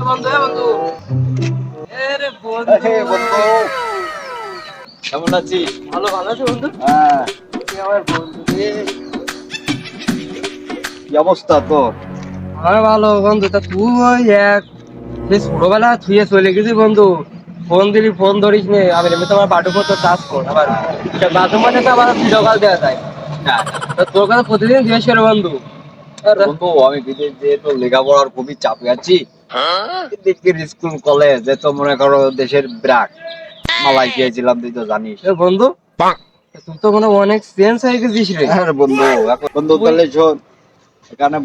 বন্ধু বন্ধু আরে বন্ধু কেমন আছিস? ভালো ভালো আছো বন্ধু? হ্যাঁ, তুই আমার বন্ধু রে। কি অবস্থা তোর? আমার ভালো বন্ধু। তা তুই ওই এক সেই ছোটবেলা থুয়ে চলে গেছিস বন্ধু। ফোন দিলি ফোন ধরিস নে। আমি এমনি তোমার বাটু ফোন তো চাষ কর আবার বাথরুম মাঠে তো আবার ভিডিও কল দেওয়া যায়। হ্যাঁ, তা তোর কথা প্রতিদিন জিজ্ঞেস করে বন্ধু। বন্ধু আমি বিদেশ যেয়ে তো লেখাপড়ার খুবই চাপে আছি। এদিকে স্কুল কলেজ এ তো মনে করো দেশের ব্রাক। মালয়েশিয়ায় ছিলাম তুই তো জানিস। এ বন্ধু তুই তো মনে হয় অনেক চেঞ্জ হয়ে গেছিস রে। হ্যাঁ বন্ধু, এখন বন্ধু তাহলে শোন, এখানে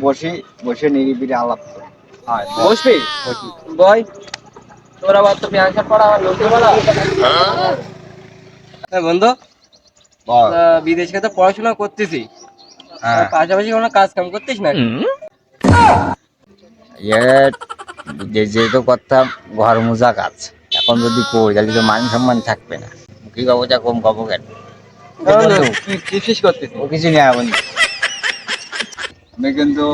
বসে নিরিবিলি আলাপ করি। আয়, বস। বসবি বসি। বয়। তোর আবার তো প্যান্ট শার্ট পরা আমার লোকের বেলা। হ্যাঁ বন্ধু, বল। বিদেশে তো পড়াশোনা করতেছি, হ্যাঁ, পাশাপাশি কোনো কাজ কাম করতিস না? বিদেশ যেয়ে তো করতাম ঘর মোজা কাজ। এখন যদি করি তাহলে তো মান সম্মান থাকবে না। কি বাবু যা কম পাবো কেন? বন্ধু, তুই কি ফিস করতেছিস? ও কিছু নেই বন্ধু, আমি কিন্তু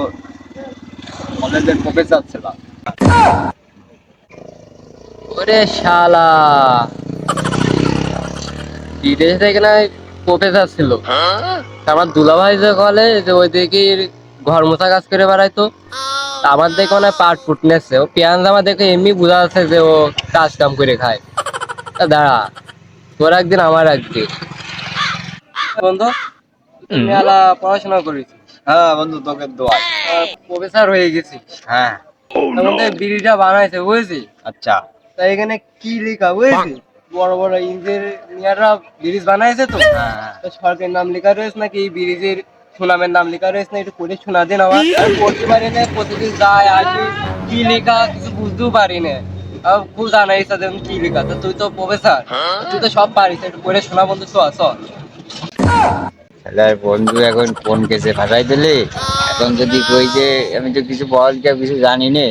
কলেজের প্রফেসর ছিলাম। ওরে শালা, বিদেশ থেকে না প্রফেসর ছিল। তা আমার দুলাভাই যে বলে যে ওই দিকে ঘর মোছা কাজ করে বেড়াইতো। তা আমার দেখে অনেক পাট ফুট নেছে, ও পেঁয়াজ আমার দেখে এমনি বোঝা যাচ্ছে যে ও কাজ কাম করে খায়। তা দাঁড়া, তোর একদিন আমার একদিন। বন্ধু তুই মেলা পড়াশোনা করেছিস, হ্যাঁ বন্ধু, তোকে দোয়াই। প্রফেসর হয়ে গেছিস। হ্যাঁ। তার মধ্যে বিড়িটা বানাইছে বুঝেছিস? আচ্ছা। তা এখানে কি লেখা বুঝেছিস? বড় বড় ইঞ্জিনিয়াররা ব্রিজ বানাইছে তো। হ্যাঁ, তো সরকারের নাম লেখা রয়েছে নাকি এই ব্রিজের সুনামের নাম লেখা রয়েছে না? একটু পড়ে শোনা দেন আমার। আমি পড়তে পারি না, প্রতিদিন যায় আসি, কি লেখা কিছু বুঝতেও পারি না। খুব জানা ইচ্ছা যে কি লেখা। তো তুই তো প্রফেসর, তুই তো সব পারিস, একটু পড়ে শোনা বন্ধু। চ চ। তাহলে আর বন্ধু এখন ফোন কেসে ফাঁসাই দিলে। এখন যদি কই যে আমি তো কিছু বল কিছু জানি নে,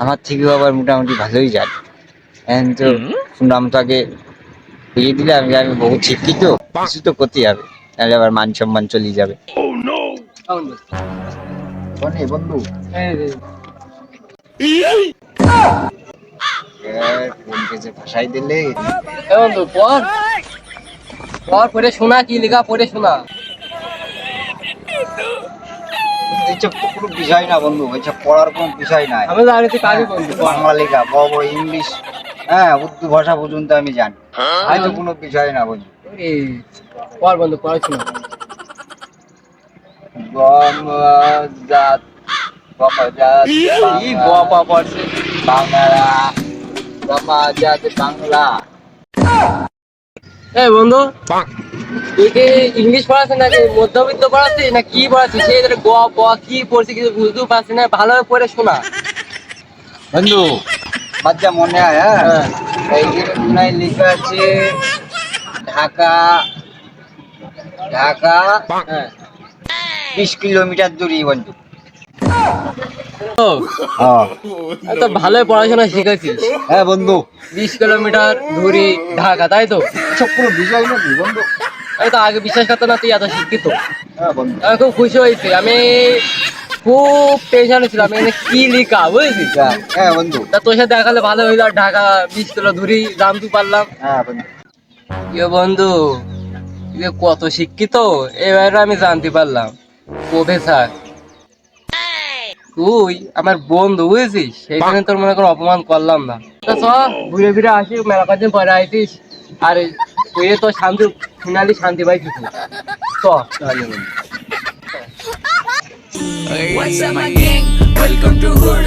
আমার থেকে আবার মোটামুটি ভালোই জানি। এখন তো সুনামটাকে ফিরিয়ে দিলে আমি আমি বহুত শিক্ষিত, কিছু তো করতেই হবে, তাহলে আবার মান সম্মান চলে যাবে। বন্ধু, বনে বন্ধু, এই রে। ফোন কেসে ফাঁসাই দিলে। এ বন্ধু পড় পড়, পড়ে শোনা কি লেখা, পড়ে শোনা। এইসব তো কোনো বিষয় না বন্ধু, এইসব পড়ার কোনো বিষয় নাই। আমি জানি তুই পারবি বন্ধু, পড়। বাংলা লেখা, বড় বড় ইংলিশ, হ্যাঁ উর্দু ভাষা পর্যন্ত আমি জানি। হয়তো কোনো বিষয় না বন্ধু। এই, পড় বন্ধু, পড়াশোনা। গমজাত, গমজাত কি গপা পড়ছে? বাংলা, গমজাত বাংলা। এই বন্ধু, তুই কি ইংলিশ পড়াচ্ছিস নাকি মধ্যবিত্ত পড়াচ্ছিস না কি পড়াচ্ছিস? সেই ধরে গ প কি পড়ছিস কিছু বুঝতেও পারছিস না, ভালোভাবে পড়ে শোনা। বন্ধু, আমার যা মনে হয়, হ্যাঁ হ্যাঁ এইখানে মনে হয় লেখা আছে ঢাকা, ঢাকা হ্যাঁ। 20 কিলোমিটার দূরে বন্ধু। ও, হ্যাঁ, আমি তো ভালোই পড়াশোনা শিখেছিস। হ্যাঁ বন্ধু, 20 কিলোমিটার দূরে ঢাকা, তাই তো? এসব কোনো বিষয় নাকি বন্ধু? আমি তো আগে বিশ্বাস করতাম না তুই এত শিক্ষিত। হ্যাঁ বন্ধু। আমি খুব খুশি হয়েছি। আমি খুব টেনশনে ছিলাম এখানে কি লেখা বুঝেছিস। হ্যাঁ বন্ধু। তা তোর সাথে দেখালে ভালো হইলো, ঢাকা 20 কিলো দূরেই জানতে পারলাম। হ্যাঁ বন্ধু। ইয়ে বন্ধু, যে কত শিক্ষিত এবার আমি জানতে পারলাম। প্রফেসর, তুই আমার বন্ধু বুঝেছিস, সেইখানে তোর মনে কর অপমান করলাম না। তা চ ঘুরে ফিরে আসি, মেলা কদিন পরে আইতিস। আর তুই তো শান্তি, ফিনালি শান্তি পাইছিস। চ তাহলে বন্ধু। What's up, my gang? Welcome to Hood.